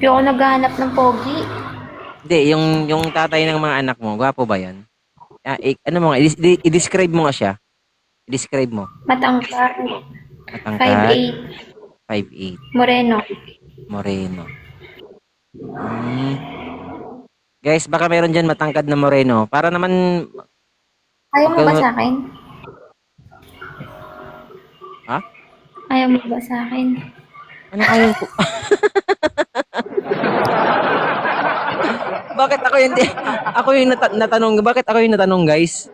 Hindi ako naghahanap ng pogi. Hindi, yung tatay ng mga anak mo, gwapo ba yan? Ano mo nga, i-describe mo nga siya. I-describe mo. Matangkad. Matangkad, 5'8". 5'8", Moreno. moreno. Hmm. Guys, baka meron dyan matangkad na moreno. Para naman, Ayaw wag mo ba ka, sa akin? ha? Ayaw mo ba sa akin? Anong ayaw ko? Bakit ako yung, ako yung natanong, bakit ako yung natanong, guys?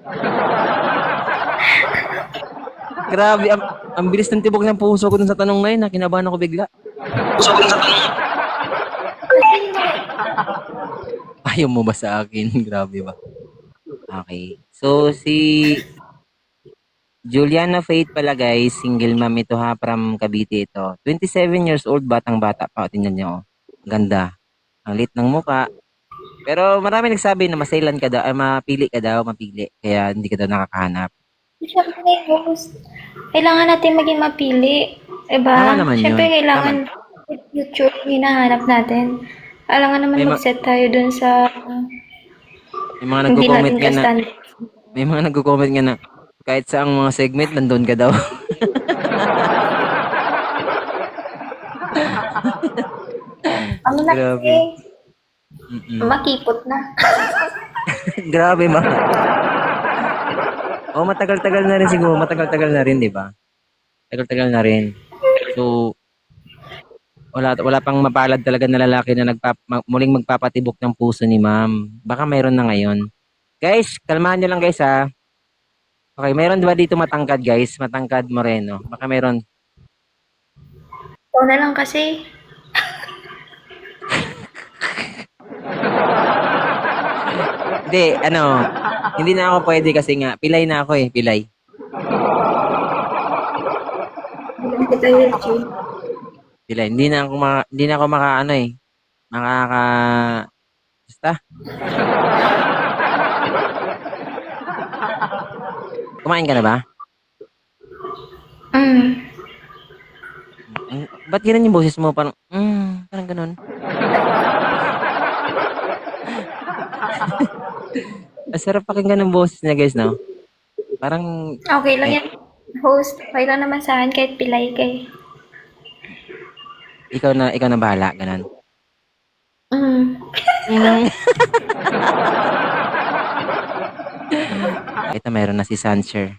Grabe, ang bilis ng tibok ng puso ko dun sa tanong na yun, kinabahan ako bigla. Ayaw mo ba sa akin? Grabe ba? Okay. So, si Juliana Faith pala guys, single mom ito ha, from Cavite ito. 27 years old, batang-bata pa. Tingnan niyo, oh. Ganda. Ang lit ng muka. Pero marami nagsabi na masailan ka daw, mapili ka daw, mapili. Kaya hindi ka daw nakakahanap. Siyempre, host. Kailangan natin maging mapili. Tama Diba? naman Siyempre, yun. Tama. kailangan future yung hinahanap natin. Kailangan naman May, mag-set tayo dun sa may mga hindi nagko-comment natin nga na, ka-standard. may mga nagko-comment nga na, kahit sa ang mga segment, nandun ka daw. Ano na kasi, Grabe. Mm-mm. makipot na. Grabe ma. Oh, matagal-tagal na rin siguro. Matagal-tagal na rin, di ba? Tagal-tagal na rin. So, wala pang mapalad talaga na lalaki na muling magpapatibok ng puso ni ma'am. Baka mayroon na ngayon. Guys, kalmahan nyo lang guys ha. Okay, mayroon ba dito matangkad guys? Matangkad moreno. Baka mayroon. Ikaw na lang kasi. Hindi, hindi na ako pwede kasi nga, pilay na ako eh, pilay. Bilang kita yun, Jay. Pilay. Hindi na ako makaka, basta. Kumain ka na ba? Ba't ganun yung boses mo? Parang ganun. Ang sarap pakinggan ng boses niya guys, no? Parang, Okay lang yan. Host, okay lang naman sa akin kahit pilay kay. ikaw na bahala, ganun. Mm. Ito meron na si Sancher.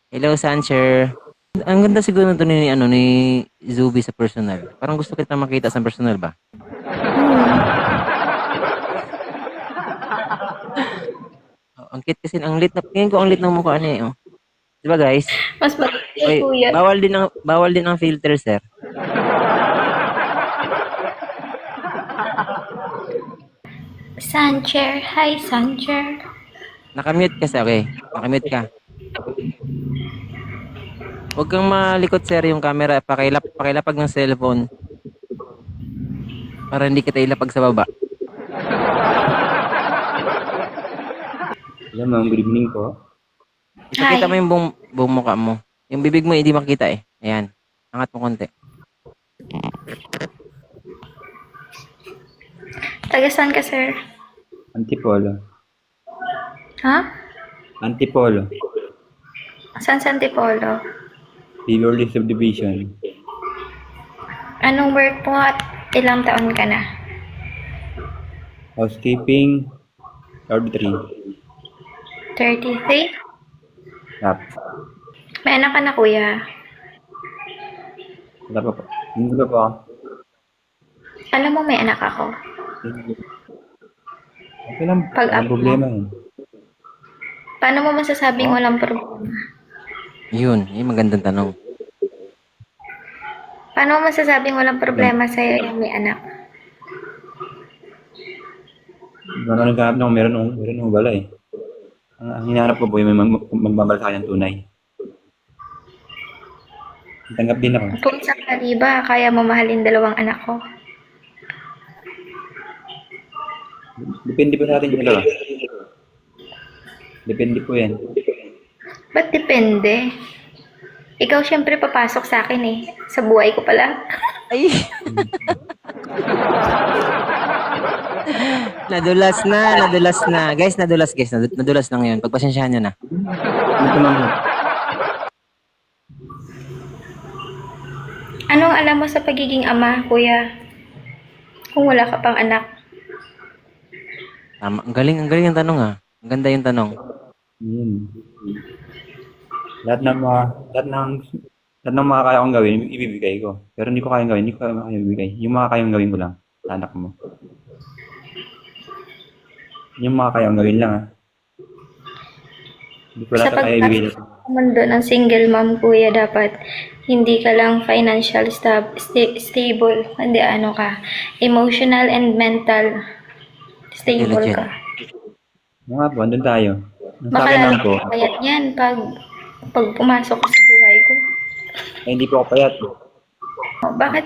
Hello Sancher. Ang ganda siguro nito ni Zuby sa personal. Parang gusto kita makita sa personal ba? Oh, ang cute kasi, ang lit na, tingin ko ang lit ng mukha niya eh. Oh. Di ba guys? Mas maganda kay Oy, kuya. bawal din ang filter, sir. Sancher. Hi, Sancher. Nakamute kasi, okay. Nakamute ka. Huwag kang malikot, sir, yung camera. Pakilapag ng cellphone. Para hindi kita ilapag sa baba. Hello ma'am, good evening po. Ipakita Hi. mo yung buong mukha mo. Yung bibig mo, hindi makita eh. Ayan. Angat mo konti. Taga saan ka, sir? Antipolo. Ha? Antipolo. Saan sa Antipolo? Beverly Subdivision. Anong work mo at ilang taon ka na? Housekeeping. Third 3. 33? Tap. May anak ka na, kuya. Wala pa po. Hindi pa po. Alam mo may anak ako. Okay lang. Pag Walang up problema yun. Paano mo masasabing walang problema? Yun. Yung magandang tanong. Paano mo masasabing walang problema sa'yo yung may anak? Ano naghahanap na kung meron ng wala eh. Ang hinahanap ko po yung may magmamalaki ng tunay. Tanggap din ako. Kung sakali ba, kaya mo mahalin dalawang anak ko? Depende po sa atin yung dalawa. Depende po yan. Ba't depende? Ikaw syempre papasok sa akin eh. Sa buhay ko pala. Ay! Nadulas na. Guys, nadulas guys. Nadulas lang yun. Pagpasensyahan nyo na. Ito lang. Anong alam mo sa pagiging ama, kuya? Kung wala ka pang anak. Tama. Ang galing yung tanong ah. Ang ganda yung tanong. Yun. Lahat ng mga kaya kong gawin, ibibigay ko. Pero hindi ko kayang gawin, hindi ko kaya ibibigay. Yung mga kayang gawin ko lang sa anak mo. Yung mga kayang gawin lang, ha. Hindi ko lahat kaya ibibigay. Sa mundo ng single mom, kuya, dapat hindi ka lang financial stable, hindi ano ka, emotional and mental stable Legit. ka. Mga po, andun tayo. Ang sa Baka akin lang po, payat yan pag pumasok ka sa buhay ko. ay hindi po ako payat. Bakit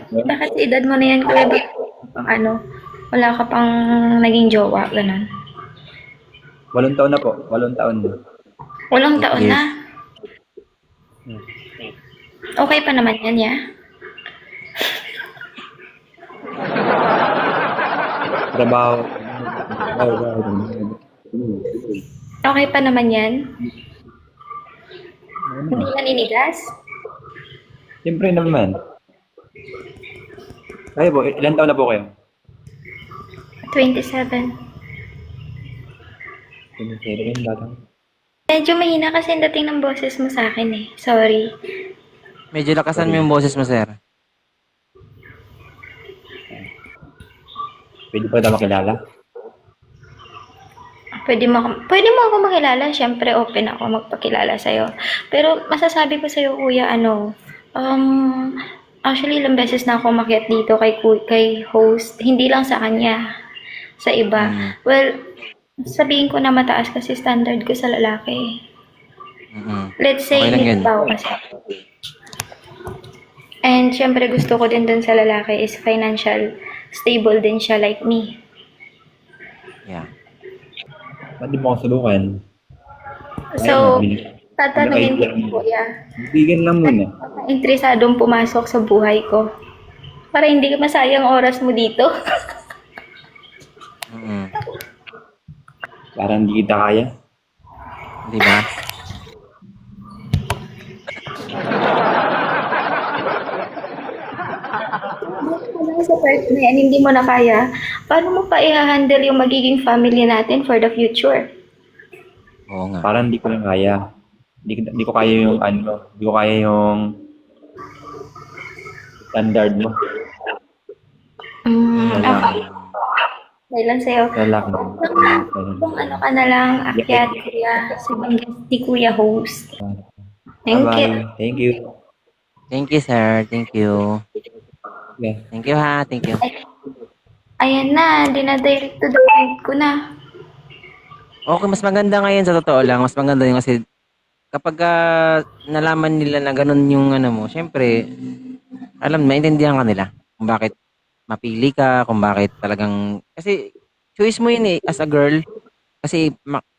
sa edad mo na yan, kuya, wala ka pang naging jowa, ganun? 8 taon na po. 8 taon na. Walang taon Yes. na. Okay pa naman yan, ya? Trabaho. Okay pa naman yan? Hindi naninigas? Siyempre naman. Kayo po, ilan taon na po kayo? 27. Batang. Medyo mahina kasi ang dating ng boses mo sa akin eh. Sorry. Medyo lakasan mo yung boses mo, sir. Pwede pa kita makilala? Pwede mo ako makilala. Siyempre, open ako magpakilala sa'yo. Pero masasabi ko sa'yo, kuya, actually, ilang beses na ako umakyat dito kay host. Hindi lang sa kanya. Sa iba. Well, sabihin ko na mataas kasi standard ko sa lalaki. Let's say, Okay lang yun. tao kasi. And syempre gusto ko din dun sa lalaki is financial stable din siya like me. Yeah. Ba't di mo ako subukan? So, Ayun, tatanungin ko, Ayun. kuya, Bigyan lang muna. interesadong pumasok sa buhay ko. Para hindi ka masayang oras mo dito. Parang hindi kita kaya. Di ba? Sa part na yan, hindi mo na kaya, paano mo pa i-handle yung magiging family natin for the future? Oo nga. Parang hindi ko lang kaya. Hindi ko kaya yung hindi ko kaya yung standard mo. Okay. Dahil lang sa'yo. Lalaki. Kung ano ka na lang, akyat, kuya, sa guest ni Kuya Host. Thank you. Bye-bye. Thank you. Thank you, sir. Thank you. Yeah. Thank you, ha. Thank you. Ayan na, dinadirect to the point ko na. Okay, mas maganda ngayon sa totoo lang. Mas maganda yun kasi kapag nalaman nila na ganun yung mo, syempre, maintindihan ka nila kung bakit mapili ka, kung bakit talagang, kasi choice mo yun eh, as a girl. Kasi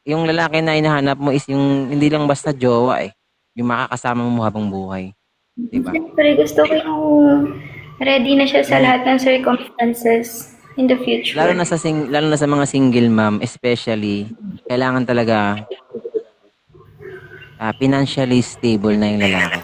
yung lalaki na hinahanap mo is yung hindi lang basta jowa eh. Yung makakasama mo habang buhay. Diba? Siyempre, gusto ko yung ready na siya sa lahat ng circumstances in the future. Lalo na sa mga single mom, especially, kailangan talaga financially stable na yung lalaki.